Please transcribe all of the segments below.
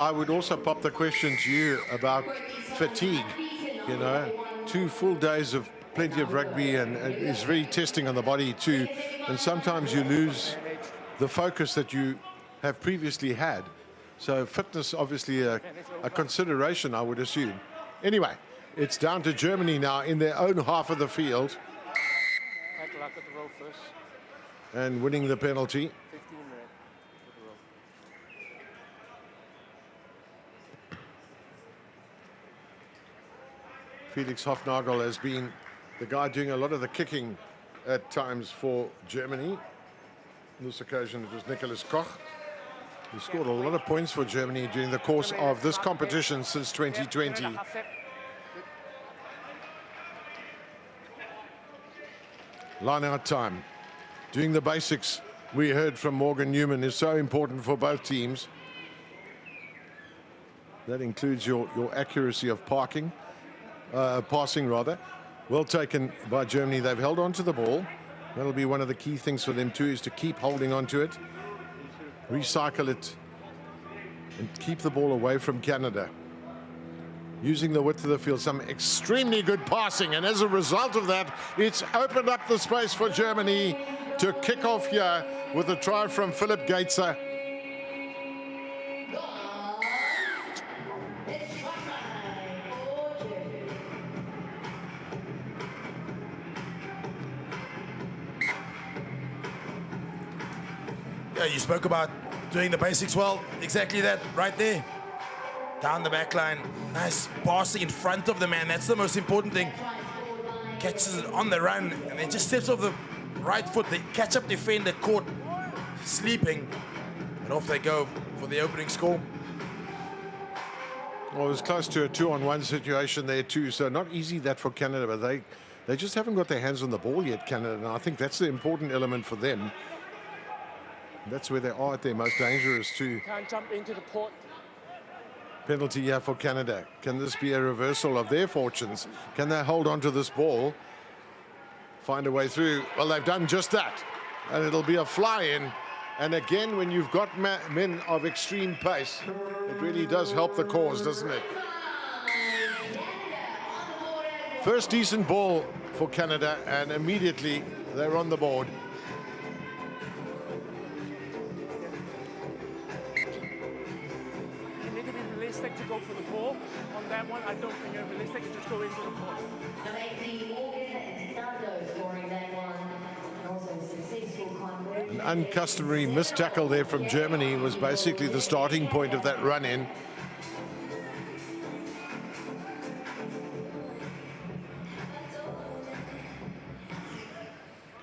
I would also pop the question to you about fatigue. You know, 2 full days of plenty of rugby and is very testing on the body too. And sometimes you lose the focus that you have previously had. So fitness, obviously a consideration, I would assume. Anyway, it's down to Germany now in their own half of the field. And winning the penalty. Felix Hofnagel has been the guy doing a lot of the kicking at times for Germany. On this occasion, it was Nicholas Koch. He scored a lot of points for Germany during the course of this competition since 2020. Line out time. Doing the basics, we heard from Morgan Newman, is so important for both teams. That includes your accuracy of passing rather. Well taken by Germany. They've held on to the ball. That'll be one of the key things for them too, is to keep holding on to it, recycle it, and keep the ball away from Canada. Using the width of the field, some extremely good passing, and as a result of that, it's opened up the space for Germany to kick off here with a try from Philip Gaitser. Yeah, you spoke about doing the basics well. Exactly that right there. Down the back line. Nice passing in front of the man. That's the most important thing. Catches it on the run and then just steps off the right foot. The catch-up defender caught sleeping. And off they go for the opening score. Well, it was close to a 2-on-1 situation there too. So not easy that for Canada, but they just haven't got their hands on the ball yet, Canada. And I think that's the important element for them. That's where they are at their most dangerous too. Can't jump into the court. Penalty here for Canada. Can this be a reversal of their fortunes? Can they hold on to this ball? Find a way through? Well, they've done just that. And it'll be a fly-in. And again, when you've got men of extreme pace, it really does help the cause, doesn't it? First decent ball for Canada, and immediately they're on the board. To go for the ball on that one, I don't think it's realistic to just go into the court. An uncustomary missed tackle there from Germany was basically the starting point of that run-in.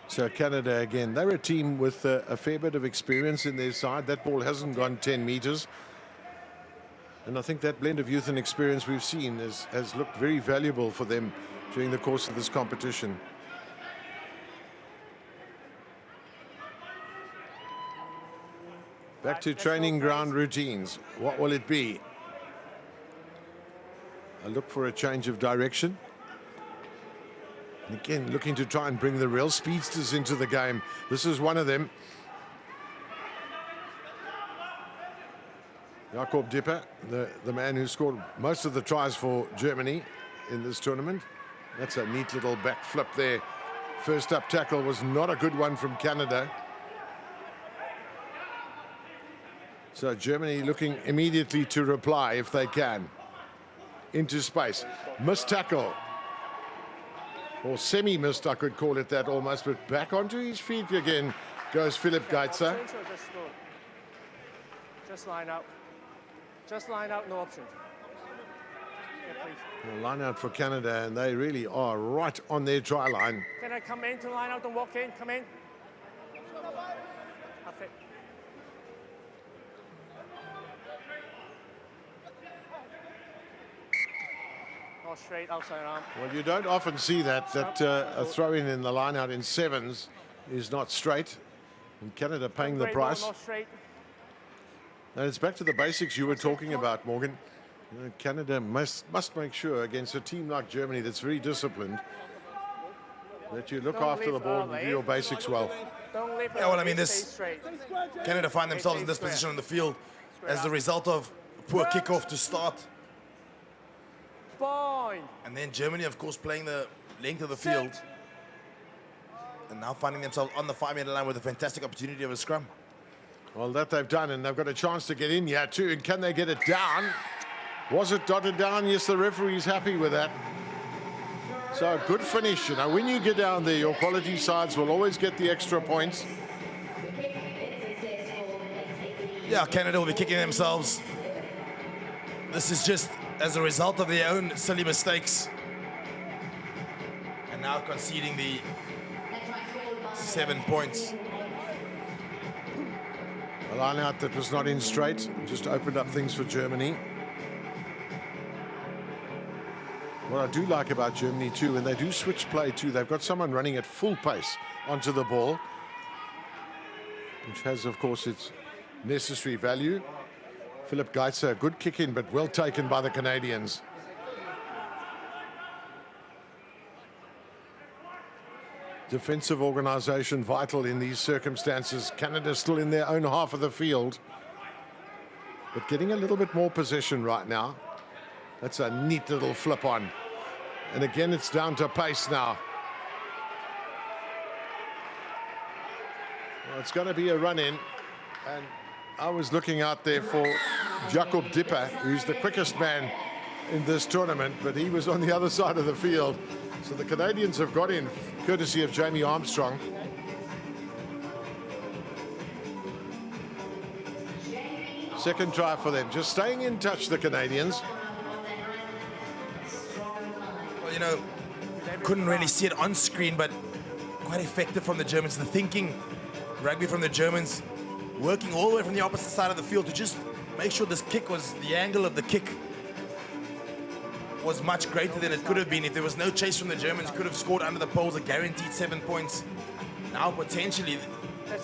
So Canada again, they're a team with a fair bit of experience in their side. That ball hasn't gone 10 meters. And I think that blend of youth and experience we've seen has looked very valuable for them during the course of this competition. Back to training ground routines. What will it be? A look for a change of direction. And again, looking to try and bring the real speedsters into the game. This is one of them. Jakob Dipper, the man who scored most of the tries for Germany in this tournament. That's a neat little back flip there. First up tackle was not a good one from Canada. So Germany looking immediately to reply if they can. Into space. Missed tackle. Or semi-missed, I could call it that almost, but back onto his feet again goes Philip Gaitser. Just line out. Just line out, no option. Yeah, please. Well, line out for Canada, and they really are right on their try line. Can I come in to line out and walk in? Come in. That's it. Oh, straight outside arm. Well, you don't often see that a throw-in in the line out in sevens is not straight. And Canada paying the price. Not straight. And it's back to the basics you were talking about, Morgan. You know, Canada must make sure against a team like Germany that's very disciplined that you look after the ball and do your basics well. Yeah, well, I mean, Canada find themselves in this position on the field as a result of poor kickoff to start. Point. And then Germany, of course, playing the length of the field. And now finding themselves on the 5-meter line with a fantastic opportunity of a scrum. Well, that they've done, and they've got a chance to get in here too. And can they get it down? Was it dotted down? Yes, the referee's happy with that. So a good finish. You know, when you get down there, your quality sides will always get the extra points. Yeah, Canada will be kicking themselves. This is just as a result of their own silly mistakes. And now conceding the 7 points. A line out that was not in straight, just opened up things for Germany. What I do like about Germany too, when they do switch play too, they've got someone running at full pace onto the ball, which has, of course, its necessary value. Philip Geitzer, good kick in, but well taken by the Canadians. Defensive organisation vital in these circumstances. Canada still in their own half of the field, but getting a little bit more possession right now. That's a neat little flip on. And again, it's down to pace now. Well, it's going to be a run in. And I was looking out there for Jakob Dipper, who's the quickest man in this tournament, but he was on the other side of the field. So the Canadians have got in, courtesy of Jamie Armstrong. Second try for them, just staying in touch, the Canadians. Well, you know, couldn't really see it on screen, but quite effective from the Germans. The thinking rugby from the Germans, working all the way from the opposite side of the field to just make sure this kick was, the angle of the kick was much greater than it could have been. If there was no chase from the Germans, could have scored under the poles, a guaranteed 7 points. Now potentially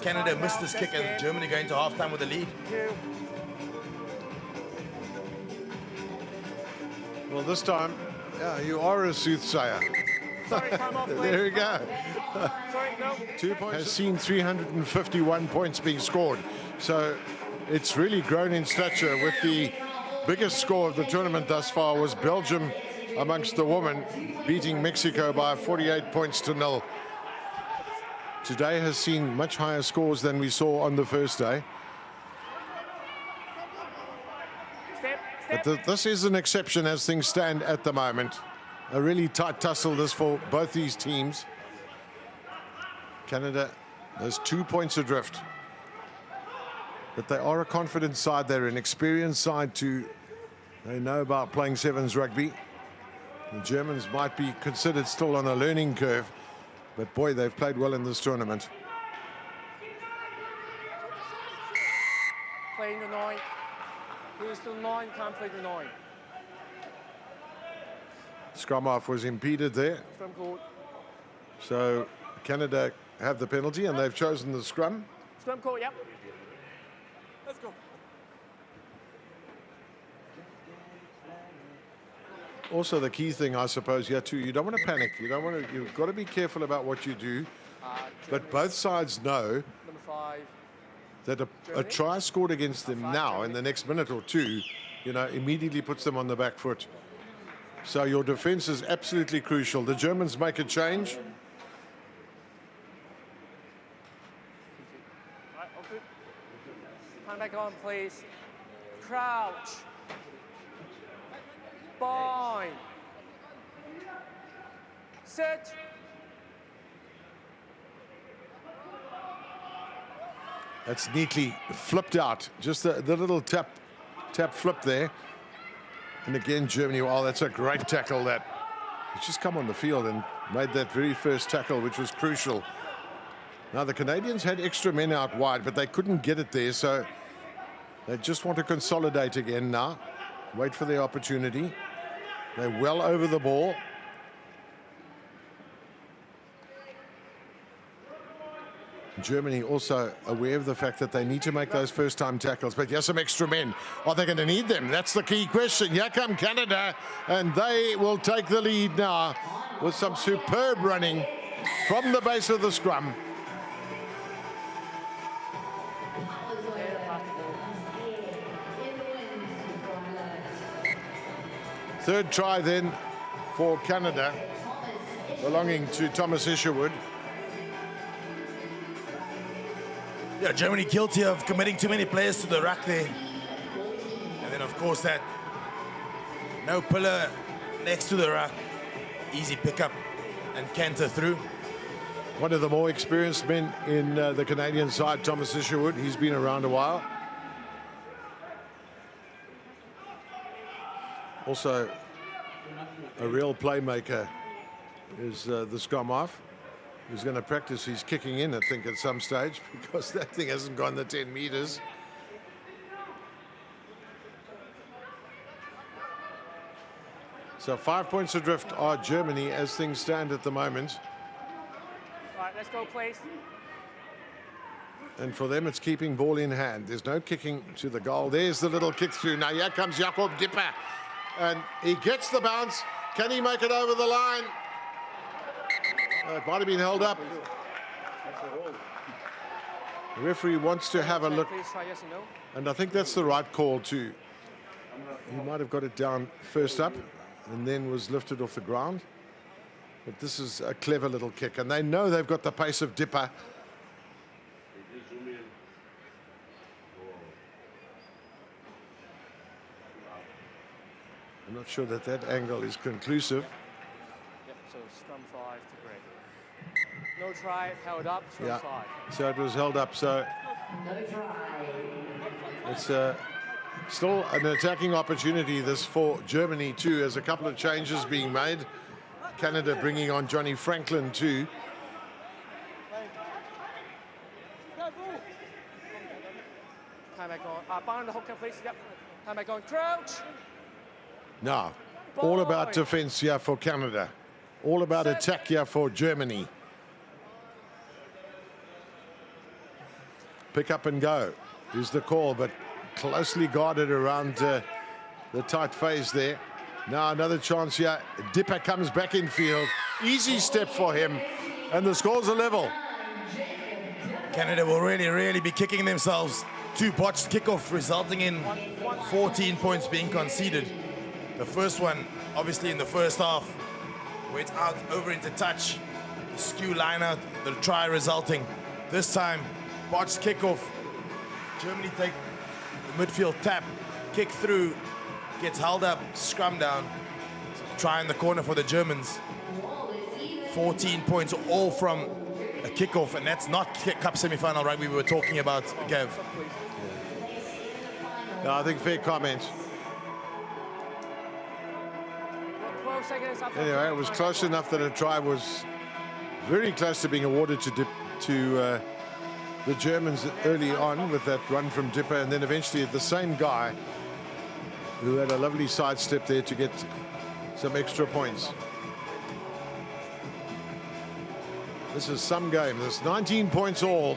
Canada missed this kick and Germany going to halftime with the lead. Well, this time, yeah, you are a soothsayer. Sorry, come off, There we go. Sorry, no. 2 points. Has seen 351 points being scored. So it's really grown in stature. With the biggest score of the tournament thus far was Belgium amongst the women, beating Mexico by 48 points to 0. Today has seen much higher scores than we saw on the first day. But this is an exception as things stand at the moment. A really tight tussle this for both these teams. Canada, there's 2 points adrift. But they are a confident side. They're an experienced side too. They know about playing sevens rugby. The Germans might be considered still on a learning curve, but boy, they've played well in this tournament. Playing the 9. He's the 9, can't play the 9. Scrum off was impeded there. Scrum called. So Canada have the penalty and they've chosen the scrum. Scrum call, yep. Let's go. Also the key thing, I suppose, yeah, too, you don't want to panic. You don't want to, you've got to be careful about what you do. But both sides know Number 5. that a try scored against them now in the next minute or two, you know, immediately puts them on the back foot. So your defense is absolutely crucial. The Germans make a change. Right, okay. Hand back on, please. Crouch. Bind. Sit. That's neatly flipped out. Just the little tap flip there. And again, Germany, oh, that's a great tackle. That it's just come on the field and made that very first tackle, which was crucial. Now, the Canadians had extra men out wide, but they couldn't get it there. So they just want to consolidate again now. Wait for their opportunity. They're well over the ball. Germany also aware of the fact that they need to make those first-time tackles. But here's some extra men. Are they going to need them? That's the key question. Here come Canada, and they will take the lead now with some superb running from the base of the scrum. Third try then for Canada, belonging to Thomas Isherwood. Yeah, Germany guilty of committing too many players to the ruck there. And then, of course, that no pillar next to the ruck. Easy pickup and canter through. One of the more experienced men in the Canadian side, Thomas Isherwood. He's been around a while. Also, a real playmaker is the scrum half. He's going to practice his kicking in, I think, at some stage, because that thing hasn't gone the 10 meters. So 5 points adrift are Germany as things stand at the moment. All right, let's go, please. And for them, it's keeping ball in hand. There's no kicking to the goal. There's the little kick through. Now here comes Jakob Dipper. And he gets the bounce. Can he make it over the line? It might have been held up. The referee wants to have a look. Please try yes and no. And I think that's the right call too. He might have got it down first up and then was lifted off the ground. But this is a clever little kick. And they know they've got the pace of Dipper. I'm not sure that that angle is conclusive. Yep, so scrum 5 to Greg. No try, held up, scrum 5. So it was held up. So it's still an attacking opportunity, this for Germany too, as a couple of changes being made. Canada bringing on Johnny Franklin too. Time back on. Behind the hooker, please. Yep. Time back on. Crouch. Now, all about defense here for Canada. All about attack here for Germany. Pick up and go is the call, but closely guarded around the tight phase there. Now another chance here. Dipper comes back in field. Easy step for him, and the score's a level. Canada will really be kicking themselves. 2 botched kickoff resulting in 14 points being conceded. The first one, obviously in the first half, where it's out over into touch, the skew line out, the try resulting. This time, botched kickoff. Germany take the midfield tap, kick through, gets held up, scrum down. Try in the corner for the Germans. 14 points, all from a kickoff, and that's not cup semi-final rugby we were talking about, Gav. No, I think fair comment. 12 seconds up. Anyway, it was close enough that a try was very close to being awarded to the Germans early on with that run from Dipper, and then eventually the same guy who had a lovely sidestep there to get some extra points. This is some game. There's 19 points all.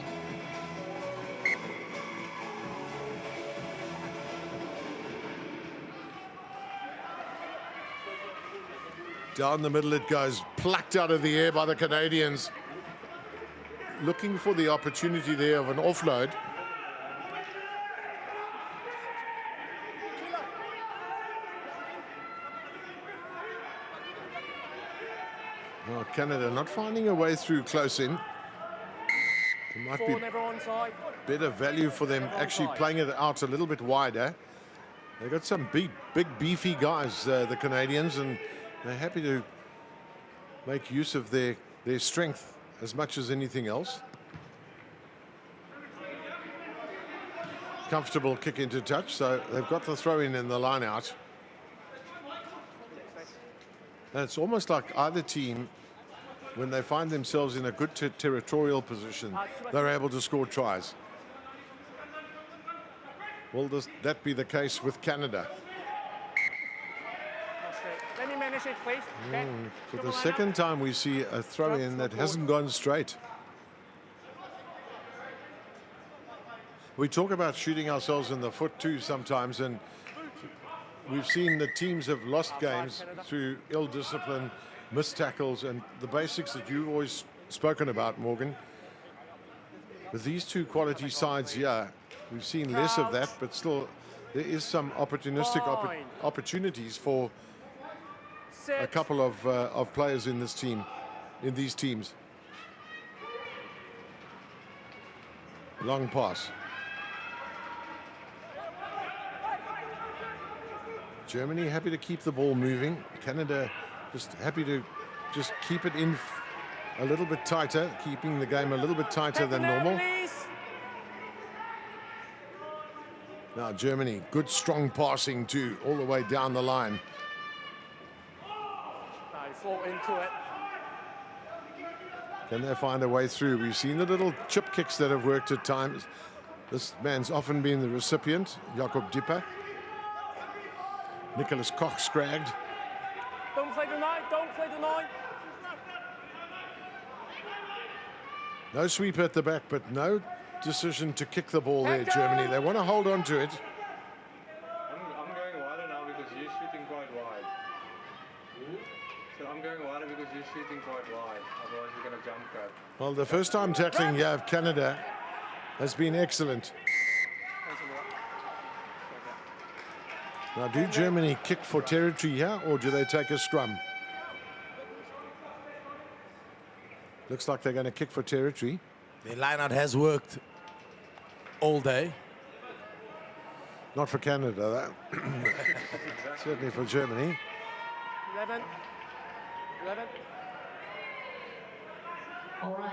Down the middle it goes, plucked out of the air by the Canadians. Looking for the opportunity there of an offload. Oh, Canada not finding a way through close in. It might be better value for them actually playing it out a little bit wider. They've got some big beefy guys, the Canadians, and they're happy to make use of their strength as much as anything else. Comfortable kick into touch, so they've got the throw in the line out. And it's almost like either team, when they find themselves in a good territorial position, they're able to score tries. Will that be the case with Canada? Let me manage it, please. Okay. For the second time, we see a throw in that hasn't gone straight. We talk about shooting ourselves in the foot too sometimes, and we've seen that teams have lost games through ill discipline, missed tackles, and the basics that you've always spoken about, Morgan. With these two quality sides here, we've seen less of that, but still there is some opportunistic opportunities for a couple of players in this team, in these teams. Long pass. Germany happy to keep the ball moving. Canada just happy to just keep it in a little bit tighter, keeping the game a little bit tighter than normal. Now Germany, good strong passing too, all the way down the line. Now you fall into it. Can they find a way through? We've seen the little chip kicks that have worked at times. This man's often been the recipient, Jakob Dipper. Nicholas Koch scragged. Don't play the 9, don't play the 9. No sweep at the back, but no decision to kick the ball there, Germany. They want to hold on to it. I'm going wider now because you're shooting quite wide. So I'm going wider because you're shooting quite wide. Otherwise you're going to jump cut. Well, the first time tackling here of Canada has been excellent. Now, do Germany kick for territory here, or do they take a scrum? Looks like they're going to kick for territory. The line-out has worked all day. Not for Canada, though. Certainly for Germany. 11. 11. All right,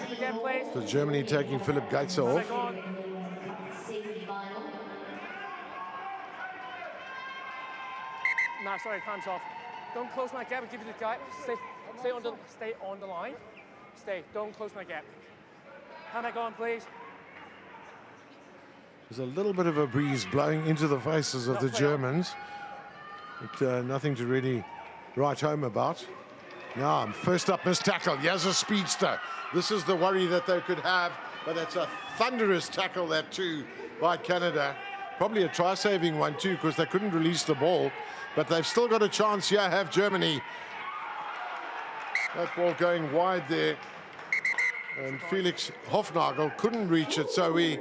it's Again, please. So Germany taking Philip Gaitzer off. semi-final. No, sorry, time's off. Don't close my gap and give you the gap. Stay on the line. Stay. Don't close my gap. Hand back on, please. There's a little bit of a breeze blowing into the faces of the Germans, but nothing to really write home about. Now, first up, missed tackle. Here's a speedster. This is the worry that they could have, but it's a thunderous tackle, that too, by Canada. Probably a try-saving one too, because they couldn't release the ball, but they've still got a chance here, have Germany. That ball going wide there, and Felix Hofnagel couldn't reach it, so we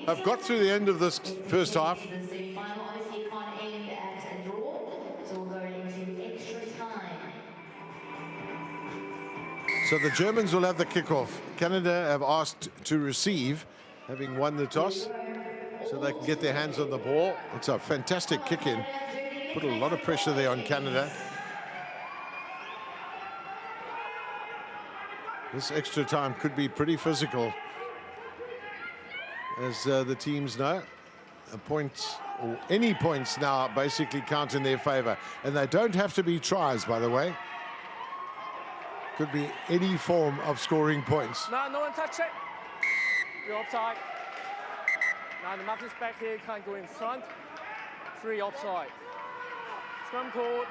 have got through the end of this first half. The semi-final, obviously you can't end at a draw, so we'll go into extra time. So the Germans will have the kickoff. Canada have asked to receive, having won the toss, so they can get their hands on the ball. It's a fantastic kick in. Put a lot of pressure there on Canada. This extra time could be pretty physical, as the teams know. A point, or any points now, basically count in their favor. And they don't have to be tries, by the way. Could be any form of scoring points. No, no one touch it. You're offside. Now the marker's back here, can't go in front. 3 offside. Scrum called.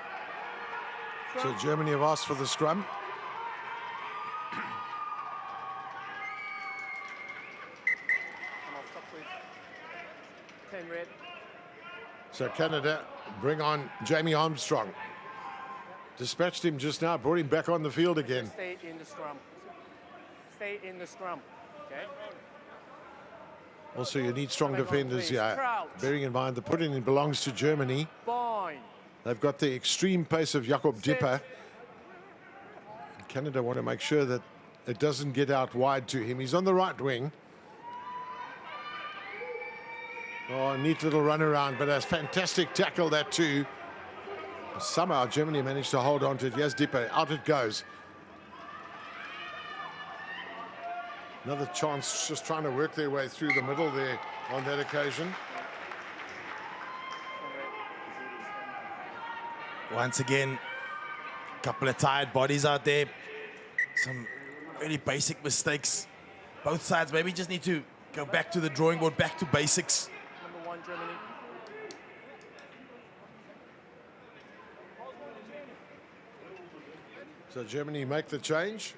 So Germany have asked for the scrum. Come off, stop, please. 10 red. So Canada bring on Jamie Armstrong. Dispatched him just now, brought him back on the field again. Stay in the scrum. Stay in the scrum. Okay. Also, you need strong defenders here. Crouch. Bearing in mind the putting belongs to Germany. Bind. They've got the extreme pace of Jakob Dipper. And Canada want to make sure that it doesn't get out wide to him. He's on the right wing. Oh, neat little run around, but a fantastic tackle, that too. Somehow Germany managed to hold on to it. Yes, Dipper, out it goes. Another chance, just trying to work their way through the middle there on that occasion. Once again, a couple of tired bodies out there. Some really basic mistakes. Both sides maybe just need to go back to the drawing board, back to basics. Number 1, Germany. So Germany make the change.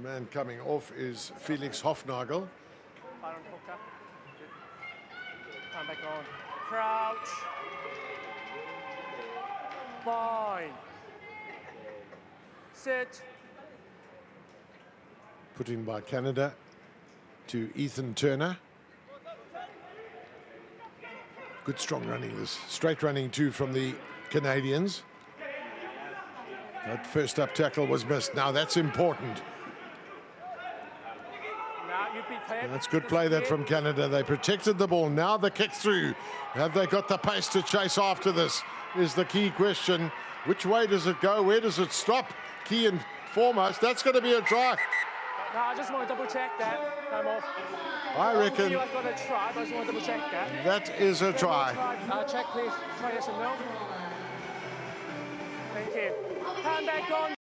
The man coming off is Felix Hofnagel. Byron Hooker. Come back on. Crouch. Bind. Sit. Put in by Canada to Ethan Turner. Good strong running, this straight running too from the Canadians. That first up tackle was missed. Now that's important. Now you be clear. That's good play that from Canada. They protected the ball. Now the kick through. Have they got the pace to chase after this is the key question. Which way does it go? Where does it stop? Key and foremost, that's going to be a try. No, I just want to double check that. No more. I reckon I got a try, but I just want to double check that. that is a try. Check please. Try yes or no. Thank you. Hand back on.